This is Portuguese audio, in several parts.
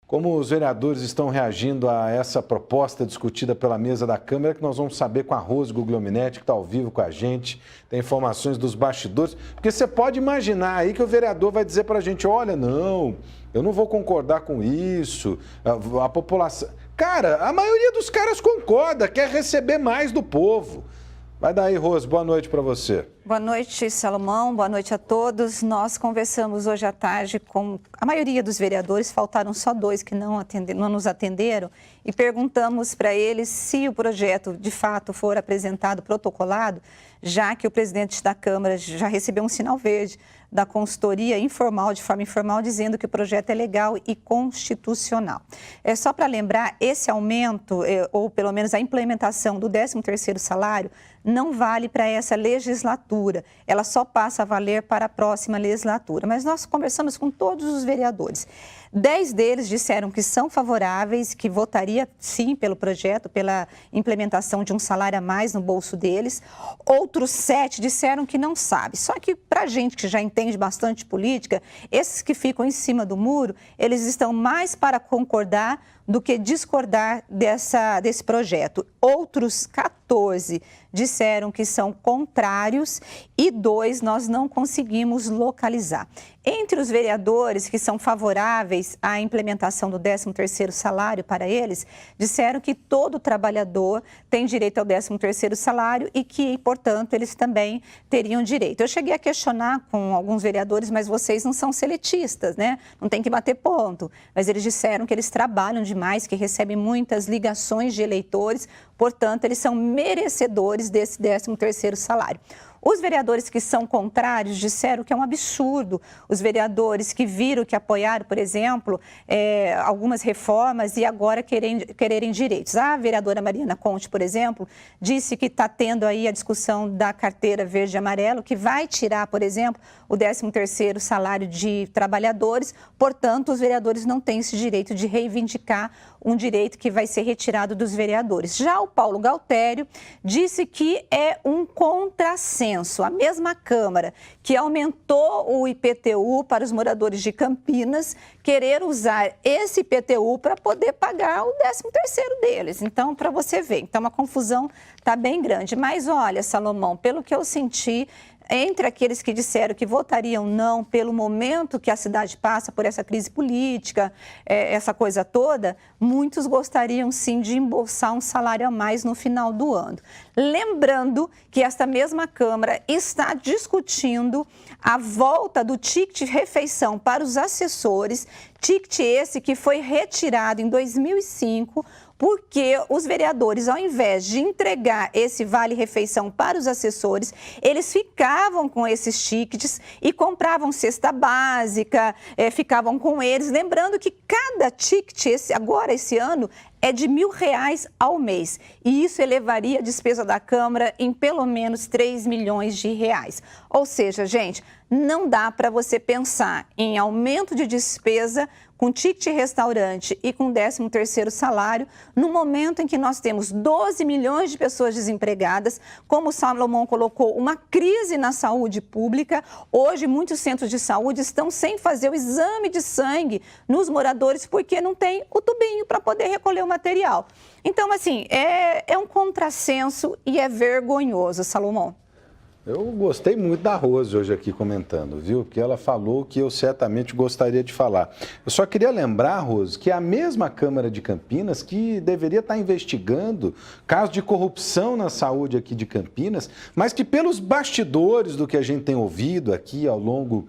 Como os vereadores estão reagindo a essa proposta discutida pela mesa da Câmara, que nós vamos saber com a Rose Guglielminetti, que está ao vivo com a gente, tem informações dos bastidores, porque você pode imaginar aí que o vereador vai dizer para a gente, olha, não, eu não vou concordar com isso, a população... Cara, a maioria dos caras concorda, quer receber mais do povo. Vai daí, Rose, boa noite para você. Boa noite, Salomão, boa noite a todos. Nós conversamos hoje à tarde com a maioria dos vereadores, faltaram só 2 que não nos atenderam, e perguntamos para eles se o projeto de fato for apresentado, protocolado, já que o presidente da Câmara já recebeu um sinal verde da consultoria informal, de forma informal, dizendo que o projeto é legal e constitucional. É só para lembrar, esse aumento, ou pelo menos a implementação do 13º salário, não vale para essa legislatura, ela só passa a valer para a próxima legislatura. Mas nós conversamos com todos os vereadores. 10 deles disseram que são favoráveis, que votaria sim pelo projeto, pela implementação de um salário a mais no bolso deles. Outros 7 disseram que não sabe. Só que para a gente que já entende bastante política, esses que ficam em cima do muro, eles estão mais para concordar do que discordar desse projeto. Outros 14 disseram que são contrários e 2 nós não conseguimos localizar. Entre os vereadores que são favoráveis à implementação do 13º salário para eles, disseram que todo trabalhador tem direito ao 13º salário e que, portanto, eles também teriam direito. Eu cheguei a questionar com alguns vereadores, mas vocês não são seletistas, né? Não tem que bater ponto. Mas eles disseram que eles trabalham demais, que recebem muitas ligações de eleitores, portanto, eles são merecedores desse 13º salário. Os vereadores que são contrários disseram que é um absurdo. Os vereadores que viram, que apoiaram, por exemplo, algumas reformas e agora quererem direitos. A vereadora Mariana Conte, por exemplo, disse que está tendo aí a discussão da carteira verde e amarelo, que vai tirar, por exemplo, o 13º salário de trabalhadores. Portanto, os vereadores não têm esse direito de reivindicar um direito que vai ser retirado dos vereadores. Já o Paulo Galtério disse que é um contrassenso. A mesma Câmara que aumentou o IPTU para os moradores de Campinas, querer usar esse IPTU para poder pagar o 13º deles. Então, para você ver, então a confusão está bem grande. Mas olha, Salomão, pelo que eu senti, entre aqueles que disseram que votariam não pelo momento que a cidade passa por essa crise política, essa coisa toda, muitos gostariam sim de embolsar um salário a mais no final do ano. Lembrando que esta mesma Câmara está discutindo a volta do ticket de refeição para os assessores, ticket esse que foi retirado em 2005, porque os vereadores, ao invés de entregar esse vale-refeição para os assessores, eles ficavam com esses tickets e compravam cesta básica, ficavam com eles. Lembrando que cada ticket, esse ano, é de R$1.000 ao mês. E isso elevaria a despesa da Câmara em pelo menos R$3 milhões. Ou seja, gente, não dá para você pensar em aumento de despesa com ticket restaurante e com 13º salário, no momento em que nós temos 12 milhões de pessoas desempregadas, como o Salomão colocou, uma crise na saúde pública. Hoje, muitos centros de saúde estão sem fazer o exame de sangue nos moradores porque não tem o tubinho para poder recolher o material. Então, assim, é um contrassenso e é vergonhoso, Salomão. Eu gostei muito da Rose hoje aqui comentando, viu? Porque ela falou que eu certamente gostaria de falar. Eu só queria lembrar, Rose, que a mesma Câmara de Campinas, que deveria estar investigando casos de corrupção na saúde aqui de Campinas, mas que pelos bastidores do que a gente tem ouvido aqui ao longo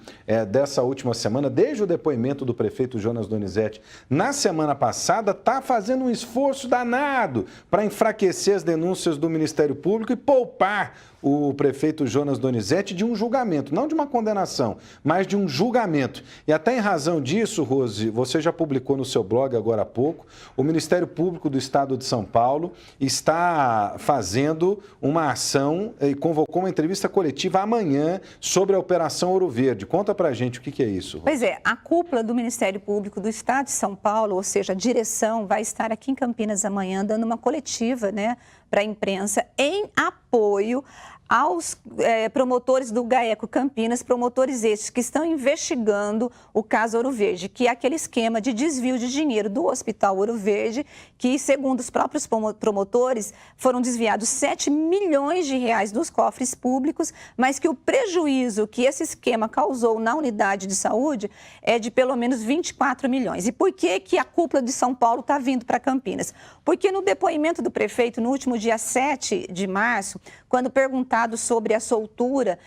dessa última semana, desde o depoimento do prefeito Jonas Donizete na semana passada, está fazendo um esforço danado para enfraquecer as denúncias do Ministério Público e poupar o prefeito Jonas Donizete de um julgamento, não de uma condenação, mas de um julgamento. E até em razão disso, Rose, você já publicou no seu blog agora há pouco, o Ministério Público do Estado de São Paulo está fazendo uma ação e convocou uma entrevista coletiva amanhã sobre a Operação Ouro Verde. Conta pra gente o que é isso, Rose. Pois é, a cúpula do Ministério Público do Estado de São Paulo, ou seja, a direção, vai estar aqui em Campinas amanhã dando uma coletiva, né, para a imprensa em apoio aos promotores do GAECO Campinas, promotores estes que estão investigando o caso Ouro Verde, que é aquele esquema de desvio de dinheiro do Hospital Ouro Verde, que, segundo os próprios promotores, foram desviados 7 milhões de reais dos cofres públicos, mas que o prejuízo que esse esquema causou na unidade de saúde é de pelo menos 24 milhões. E por que a cúpula de São Paulo está vindo para Campinas? Porque no depoimento do prefeito, no último dia 7 de março, quando perguntado sobre a soltura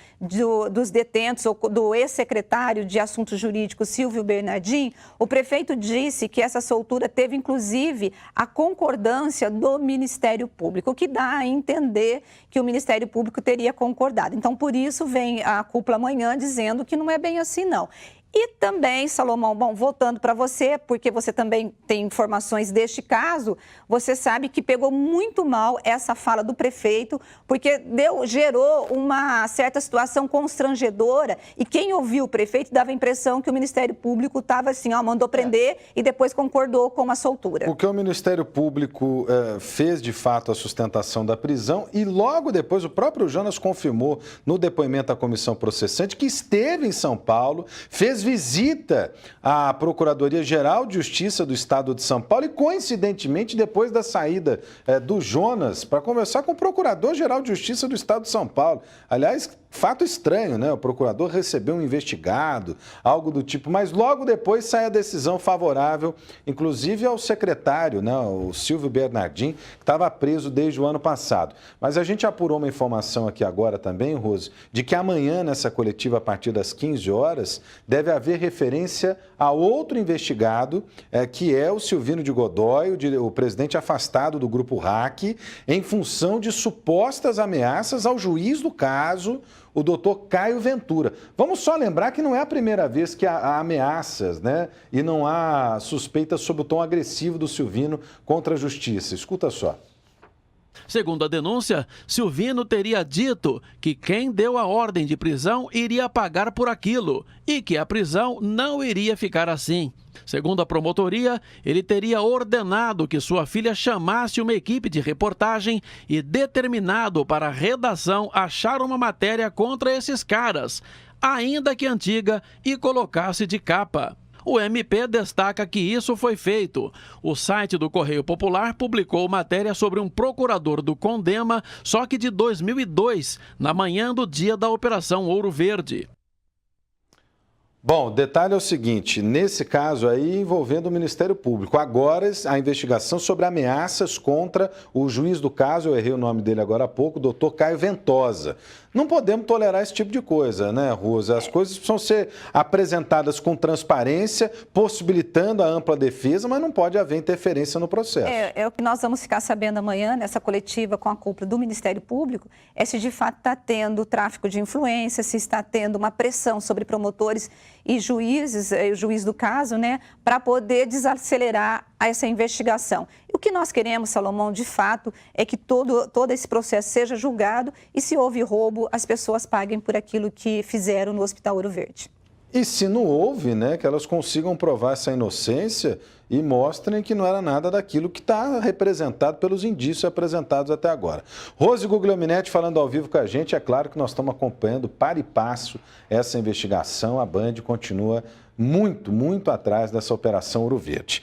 dos detentos ou do ex-secretário de Assuntos Jurídicos, Silvio Bernardim, o prefeito disse que essa soltura teve, inclusive, a concordância do Ministério Público, o que dá a entender que o Ministério Público teria concordado. Então, por isso, vem a cúpula amanhã dizendo que não é bem assim, não. E também, Salomão, bom, voltando para você, porque você também tem informações deste caso, você sabe que pegou muito mal essa fala do prefeito, porque gerou uma certa situação constrangedora e quem ouviu o prefeito dava a impressão que o Ministério Público estava assim, ó, mandou prender e depois concordou com a soltura. Porque o Ministério Público fez de fato a sustentação da prisão e logo depois o próprio Jonas confirmou no depoimento à comissão processante que esteve em São Paulo, fez visita à Procuradoria-Geral de Justiça do Estado de São Paulo e, coincidentemente, depois da saída do Jonas, para conversar com o Procurador-Geral de Justiça do Estado de São Paulo. Aliás, fato estranho, né? O procurador recebeu um investigado, algo do tipo, mas logo depois sai a decisão favorável, inclusive ao secretário, né? O Silvio Bernardim, que estava preso desde o ano passado. Mas a gente apurou uma informação aqui agora também, Rose, de que amanhã, nessa coletiva, a partir das 15 horas, deve haver referência a outro investigado, que é o Silvino de Godoy, o presidente afastado do Grupo RAC, em função de supostas ameaças ao juiz do caso, o doutor Caio Ventura. Vamos só lembrar que não é a primeira vez que há ameaças, né? E não há suspeitas sob o tom agressivo do Silvino contra a justiça. Escuta só. Segundo a denúncia, Silvino teria dito que quem deu a ordem de prisão iria pagar por aquilo e que a prisão não iria ficar assim. Segundo a promotoria, ele teria ordenado que sua filha chamasse uma equipe de reportagem e determinado para a redação achar uma matéria contra esses caras, ainda que antiga, e colocasse de capa. O MP destaca que isso foi feito. O site do Correio Popular publicou matéria sobre um procurador do Condema, só que de 2002, na manhã do dia da Operação Ouro Verde. Bom, o detalhe é o seguinte, nesse caso aí envolvendo o Ministério Público, agora a investigação sobre ameaças contra o juiz do caso, eu errei o nome dele agora há pouco, o doutor Caio Ventosa. Não podemos tolerar esse tipo de coisa, né, Rosa? As coisas precisam ser apresentadas com transparência, possibilitando a ampla defesa, mas não pode haver interferência no processo. É o que nós vamos ficar sabendo amanhã, nessa coletiva com a cúpula do Ministério Público, é se de fato está tendo tráfico de influência, se está tendo uma pressão sobre promotores e juízes, o juiz do caso, né, para poder desacelerar essa investigação. E o que nós queremos, Salomão, de fato, é que todo esse processo seja julgado e, se houve roubo, as pessoas paguem por aquilo que fizeram no Hospital Ouro Verde. E se não houve, né, que elas consigam provar essa inocência e mostrem que não era nada daquilo que está representado pelos indícios apresentados até agora. Rose Guglielminetti falando ao vivo com a gente. É claro que nós estamos acompanhando para e passo essa investigação. A Band continua muito, muito atrás dessa Operação Ouro Verde.